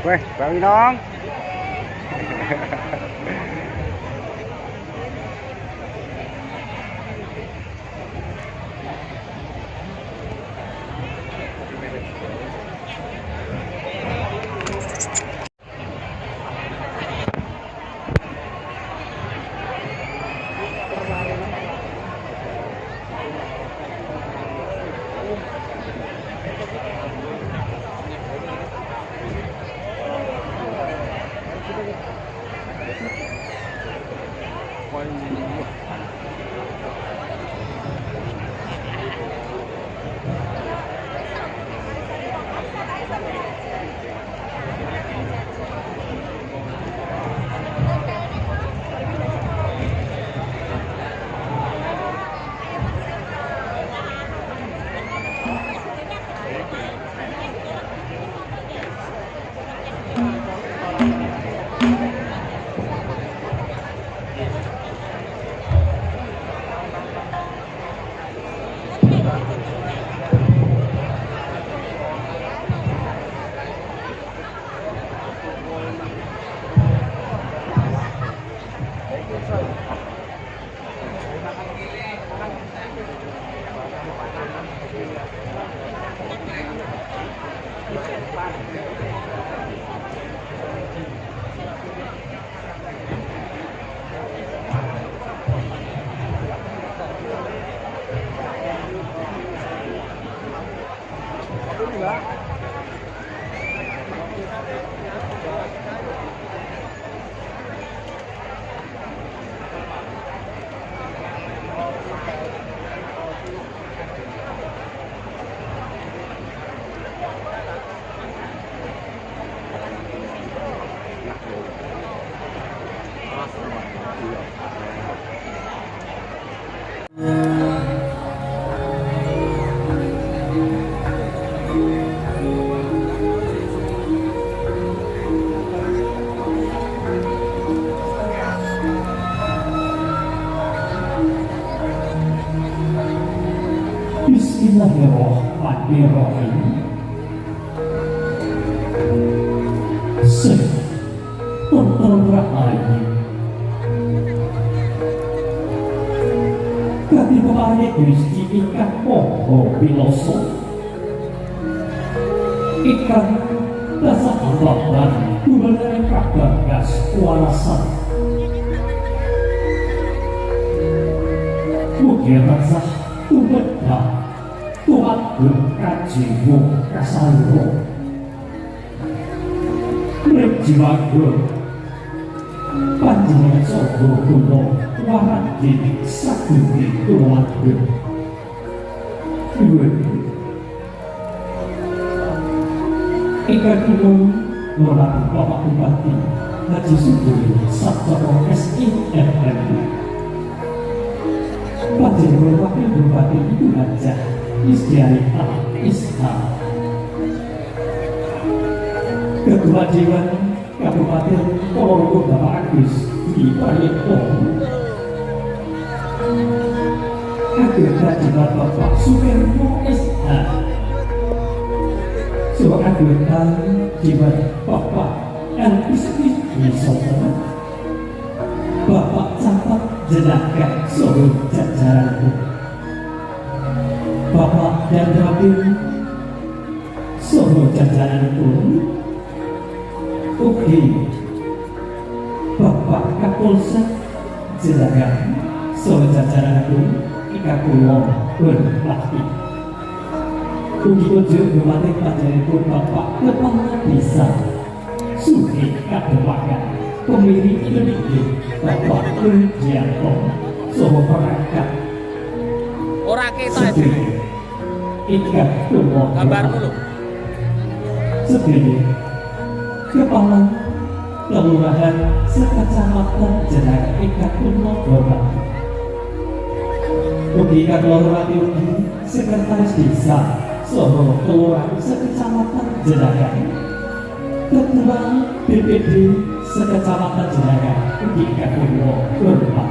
Weh, Bang Inong. Bismillahirrahmanirrahim. Tonton Rahayu Katibane Gusti ingkang Maha Pilasa ingkang dasar baban dumeneng kabagas kuwarasan mugi tansah tumedhak tumatur kajiwa kasaluruh Jiwago panjenengan saha kula waradi sagundi keluarga ingkang kula nolak Bapak Bupati Haji Sugiri Sabtono SIMM panjenengan Wakil Bupati Ibu Hajah Isdiarita Ishak Ketua Dewan Kabupaten Ponorogo Bapak Agus di Parieto Anggota Dewan Bapak Sumerno SH sebagai anggota Dewan Bapak Elvisti Wisono Bapak Camat Jenaka Solo Jajaran Bapak dan Rabil Solo Jajaran pun Ugi Bapak Kapolsek Jelagan Solo Jajaranku Ika Kulo Berlaki Ugi Ujuk Bupati Panjenengan Bapak Kepala Desa Sugi Kadewakan Pemilih Indonesia Bapak Rudianto Solo Perangkat Ora ketok itu Ika Kulo gambarmu lho Sedih Kepala Kelurahan Sekecamatan Jenaka Ika Kuno Bapak Ugi Kelurahan Ugi Sekretaris Desa Solo Kelurahan Sekecamatan Jenaka Ketua BPD Sekecamatan Jenaka Ugi Kuno Bapak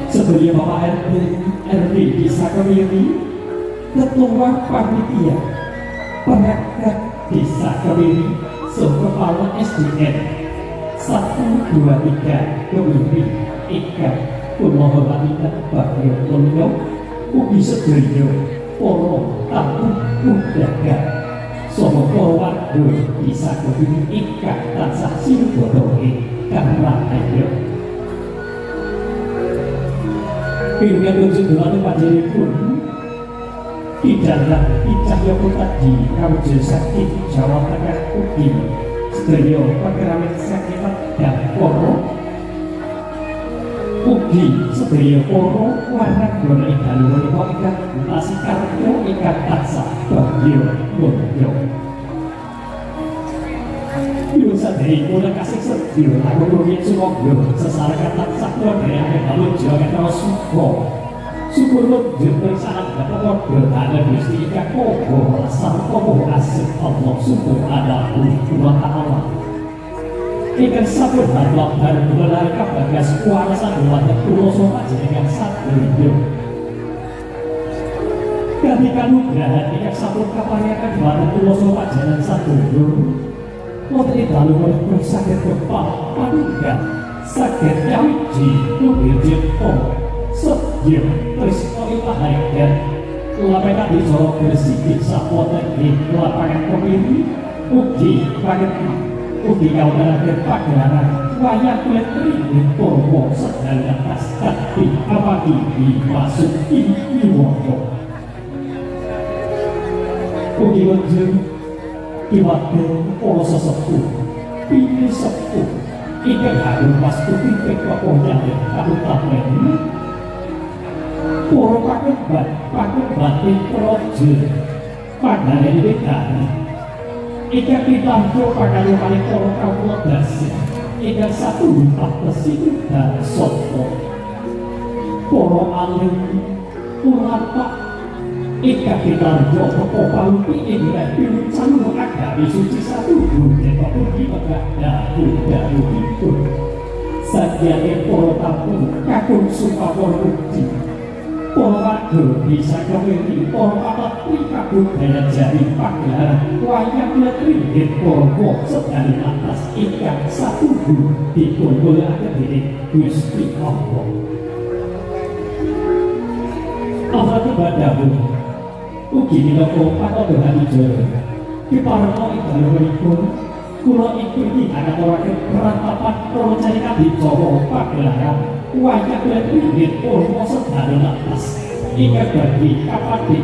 Sebelum Bapak RT Desa Kemiri Ketua Panitia Perangkat Desa Kewiri, Kepala SDN 123 Kewiri Ikan Pulau Hormatikan Bagyo Mulyo Ugi Sedaya para tamu undangan saha warga Desa Kewiri Ikan tansah sinuwun ingkang rahayu. Pindah tunjukan panjenenganipun Kidalang Cahya Tadi Kawujud Sakti Jawa Tengah ugi sedaya pegawai sakitan dan para ugi sedaya para warga ing dalu menika ingkang tasih karya ingkang tansah bagya mulya. Yo sadheripun kasih sedya aku rumiyin sumangga sesarakan tansah wonten dalu jagat suka. Syukur lanjut persahan dapat bertanda Gusti ingkang Maha Sarwa Asih Allah Subhanahu wa Ta'ala. Ingkang sampun harap dan belar kabagas kuasa dhumateng kula panjenengan sadaya. Ketika nugrahan ingkang sampun kapanyaken dhumateng kula panjenengan sadaya. Wonten ing dalu menika saged kepal panunggal saged nyawiji nubrih sedya tresna ilahaken lapekan dicara bersih sapoten ing lapangan Kewiri ugi panjenengan ugi kawontenaken pagelaran wayang kulit ringin Purwo sedaya pasti amati dimasuki wiwata ugi wonten kiwaten para sesepuh pinggir sepuh ingkang harum pas putih kepoknya kabutaten para pakebat ing praja padane wedane ingkang pitampa pangayoman para kawula dasa ingkang satu patesi dan soto para alim ulama ingkang pitampa teko palupi ing repi saluh agami suci satu dunya ugi dalu sajane para tamu kakung supapun ugi para warga Desa Kewiri para patri kabudayaan jari pagelaran wayang ringin Purwo sedaya atas ingkang satuhu dikumpulaken dening Gusti Allah. Allah kebadamu ugi minangka patondha adicara diparenga ing dalem kula iki angaturaken perantapan para carita dicara pagelaran wayang ringin Purwo sedaya atas ingkang bagi kapanggih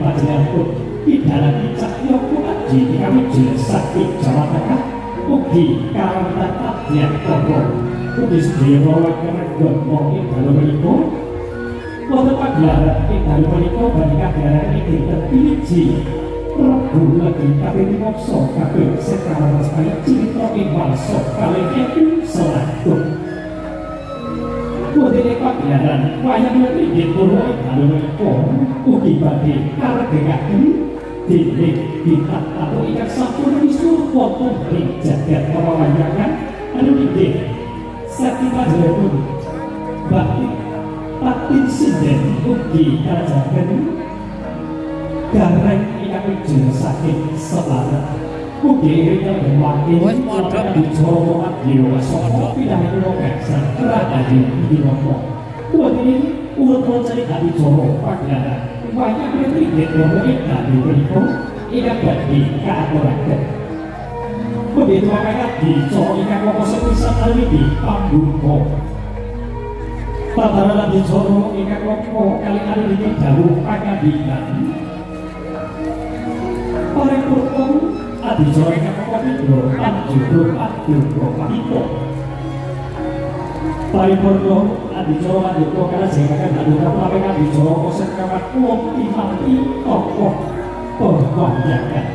panjenenganipun Kidalang Cahya Tadi Kawujud Sakti Jawa Tengah ugi kawontenan Adyan Koko ugi sedaya warga ing dalu menika wonten pagelaran ing dalu menika badhe kagelaran ing dinten Piliji Rebu Legi kaping 15 kaping sekawan saya cinta ing bangsa kalih etu selatuh Budene pagelaran wayang ringin Purwo ing dalu menika ugi badhe karegegaken dening bintang tamu ingkang sampun misuwur wonten ing jagat pewayangan anu inggih saking panjenenganipun Bakti Patin Sinden ugi kalajaken gareng ingkang wijaya saking Semarang ugi ingkang wakil lan dicara Adyo saka pinahe kula gangsal Rahayu Winata kuwi urut cari adicara pagelaran wayang ringin Purwo ing dalu menika ingkang badhe kaaturaken begitu mangkat dicara ingkang wong sepisan alwi pambuka Tataran dicara ingkang wong kali-kali niki dawuh pangandikan paripurna adicara ingkang kapindho panjudul Aduh Pamito paripurna adicara lanjut kalajengaken dalu kaprawe adicara kosek kawat wong pimanti tokoh pembayangan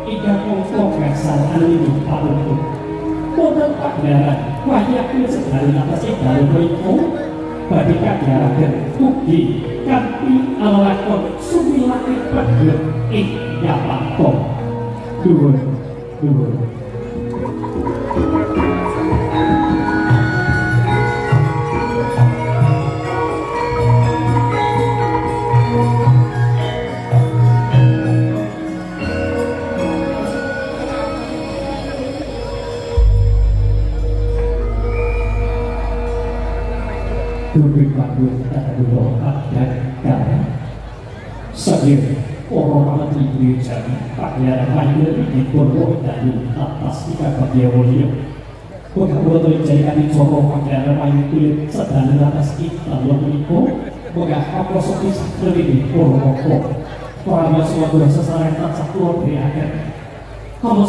ingkang mongko gangsal alwi panuntut wonten pagelaran wayang sedaya atas ing dalu menika badhe kagelaran ugi kanthi alakon sumilake pegel ing Yapato dhuwur Dubik Bandung kata dulu dan karena sedir orang menteri jadi pakaian mahir di pondok dari atas ikan bagian mulia. Bukan boleh jadi kami corong pakaian mahir kulit sedang atas kita luar itu. Bukan apa seperti lebih orang orang. Orang semua berasa sangat tak satu dari akhir. Kamu